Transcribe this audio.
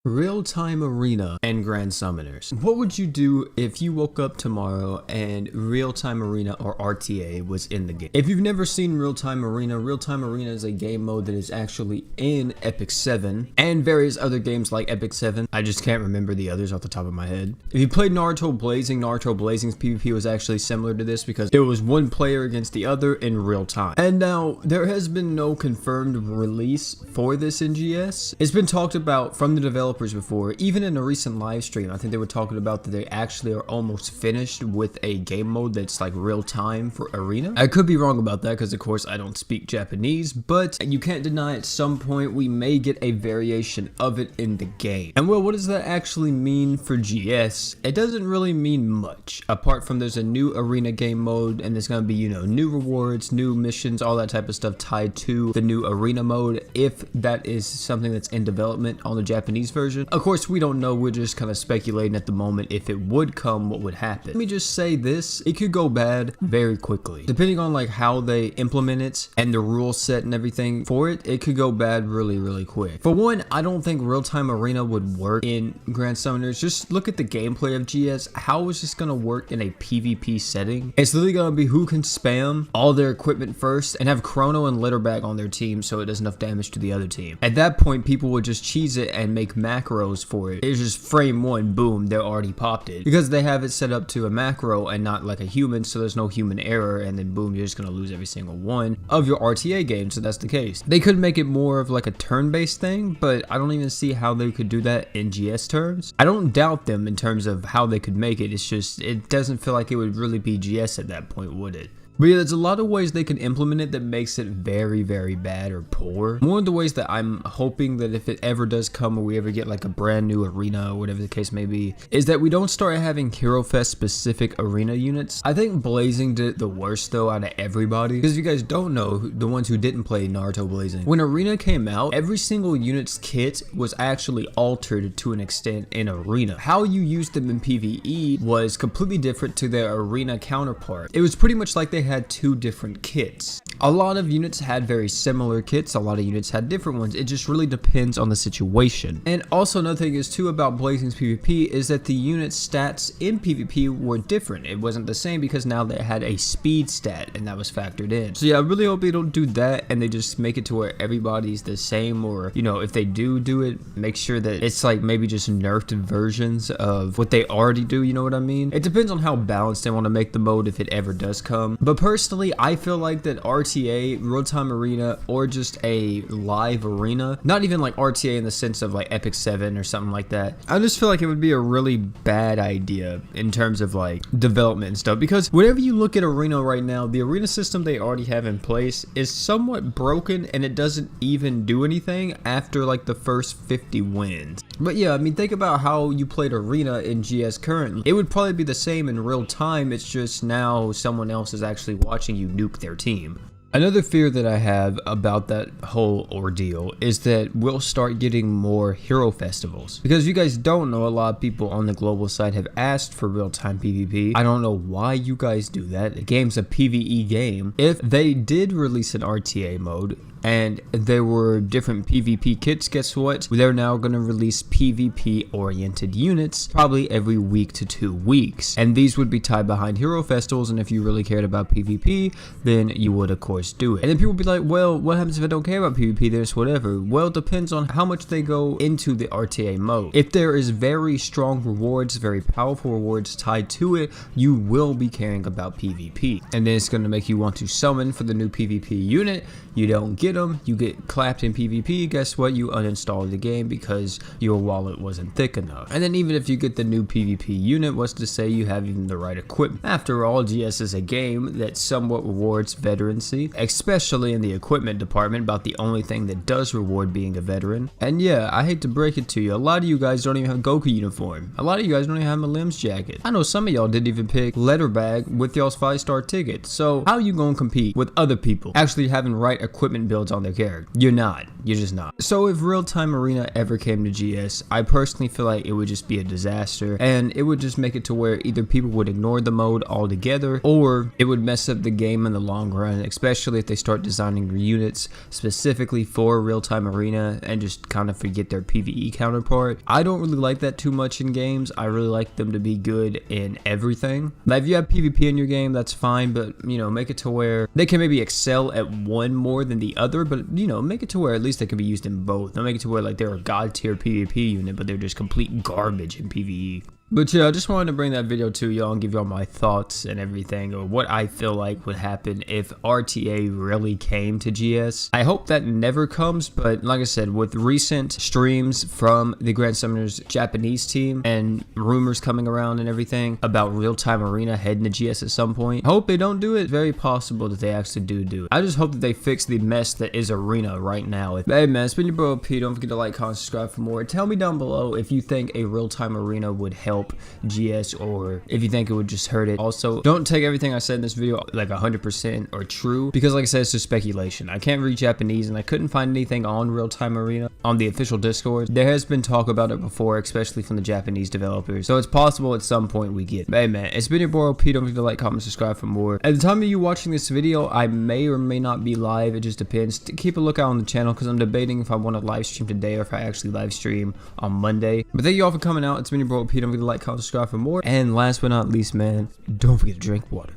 Real-time arena and grand summoners. What would you do if you woke up tomorrow and real-time arena or RTA was in the game? If you've never seen real-time arena is a game mode that is actually in Epic 7 and various other games like Epic 7. I just can't remember the others off the top of my head. If you played Naruto Blazing's PvP was actually similar to this because it was one player against the other in real time. And now there has been no confirmed release for this in GS. It's been talked about from the developers before. Even in a recent live stream, I think they were talking about that they actually are almost finished with a game mode that's like real time for arena. I could be wrong about that because of course I don't speak Japanese, but you can't deny at some point we may get a variation of it in the game. And well, what does that actually mean for GS? It doesn't really mean much, apart from there's a new arena game mode and there's gonna be, you know, new rewards, new missions, all that type of stuff tied to the new arena mode, if that is something that's in development on the Japanese version. Of course, we don't know, we're just kind of speculating at the moment. If it would come, what would happen? Let me just say this, it could go bad very quickly. Depending on like how they implement it and the rule set and everything for it, it could go bad really quick. For one, I don't think real-time arena would work in Grand Summoners. Just look at the gameplay of GS. How is this gonna work in a PvP setting? It's literally gonna be who can spam all their equipment first and have Chrono and Litterbag on their team so it does enough damage to the other team. At that point, people would just cheese it and make macros for it. It's just frame one, boom, they're already popped it because they have it set up to a macro and not like a human, so there's no human error, and then boom, you're just gonna lose every single one of your RTA games. So that's the case. They could make it more of like a turn-based thing, but I don't even see how they could do that in GS terms. I don't doubt them in terms of how they could make it. It's just, it doesn't feel like it would really be GS at that point, would it? But yeah, there's a lot of ways they can implement it that makes it very bad or poor. One of the ways that I'm hoping that if it ever does come or we ever get like a brand new arena or whatever the case may be, is that we don't start having Hero Fest specific arena units. I think Blazing did it the worst though out of everybody, because if you guys don't know, the ones who didn't play Naruto Blazing, when arena came out, every single unit's kit was actually altered to an extent in arena. How you used them in PvE was completely different to their arena counterpart. It was pretty much like they had two different kits. A lot of units had very similar kits, a lot of units had different ones. It just really depends on the situation. And also another thing is too about Blazing's PvP is that the unit stats in PvP were different. It wasn't the same because now they had a speed stat and that was factored in. So yeah, I really hope they don't do that and they just make it to where everybody's the same, or you know, if they do it, make sure that it's like maybe just nerfed versions of what they already do, you know what I mean? It depends on how balanced they want to make the mode if it ever does come. But personally, I feel like that RTA, real-time arena, or just a live arena, not even like RTA in the sense of like Epic 7 or something like that, I just feel like it would be a really bad idea in terms of like development and stuff, because whenever you look at arena right now, the arena system they already have in place is somewhat broken and it doesn't even do anything after like the first 50 wins. But yeah, I mean, think about how you played arena in GS currently. It would probably be the same in real time, it's just now someone else is actually watching you nuke their team. Another fear that I have about that whole ordeal is that we'll start getting more hero festivals. Because if you guys don't know, a lot of people on the global side have asked for real-time PvP. I don't know why you guys do that. The game's a PvE game. If they did release an RTA mode and there were different PvP kits, guess what? They're now going to release PvP oriented units probably every week to 2 weeks. And these would be tied behind hero festivals, and if you really cared about PvP, then you would of course do it. And then people would be like, well, what happens if I don't care about PvP? There's whatever. Well, it depends on how much they go into the RTA mode. If there is very strong rewards, very powerful rewards tied to it, you will be caring about PvP. And then it's going to make you want to summon for the new PvP unit. You don't get them, you get clapped in PvP, guess what? You uninstall the game because your wallet wasn't thick enough. And then even if you get the new PvP unit, what's to say you have even the right equipment? After all, GS is a game that somewhat rewards veterancy, especially in the equipment department, about the only thing that does reward being a veteran. And yeah, I hate to break it to you, a lot of you guys don't even have Goku uniform. A lot of you guys don't even have a Limbs jacket. I know some of y'all didn't even pick Letterbag with y'all's 5-star ticket. So how you gonna compete with other people actually having right equipment built builds on their character. You're not. You're just not. So if Real-Time Arena ever came to GS, I personally feel like it would just be a disaster, and it would just make it to where either people would ignore the mode altogether, or it would mess up the game in the long run, especially if they start designing units specifically for Real-Time Arena and just kind of forget their PvE counterpart. I don't really like that too much in games. I really like them to be good in everything. Now, if you have PvP in your game, that's fine, but you know, make it to where they can maybe excel at one more than the other, but you know, make it to where at least they can be used in both. Don't make it to where like they're a god tier PvP unit, but they're just complete garbage in PvE. But yeah, I just wanted to bring that video to y'all and give y'all my thoughts and everything, or what I feel like would happen if RTA really came to GS. I hope that never comes, but like I said, with recent streams from the Grand Summoners Japanese team and rumors coming around and everything about Real-Time Arena heading to GS at some point, I hope they don't do it. It's very possible that they actually do it. I just hope that they fix the mess that is Arena right now. Hey man, it's been your bro P. Don't forget to like, comment, subscribe for more. Tell me down below if you think a Real-Time Arena would help GS, or if you think it would just hurt it. Also, don't take everything I said in this video like 100% or true, because like I said, it's just speculation. I can't read Japanese and I couldn't find anything on Real-Time Arena on the official Discord. There has been talk about it before, especially from the Japanese developers, so it's possible at some point we get it. Hey man, it's been your boy P. Don't forget to like, comment, subscribe for more. At the time of you watching this video, I may or may not be live. It just depends. Keep a lookout on the channel, because I'm debating if I want to live stream today or if I actually live stream on Monday. But thank you all for coming out. It's been your boy P. Don't forget to like, comment, subscribe for more. And last but not least, man, don't forget to drink water.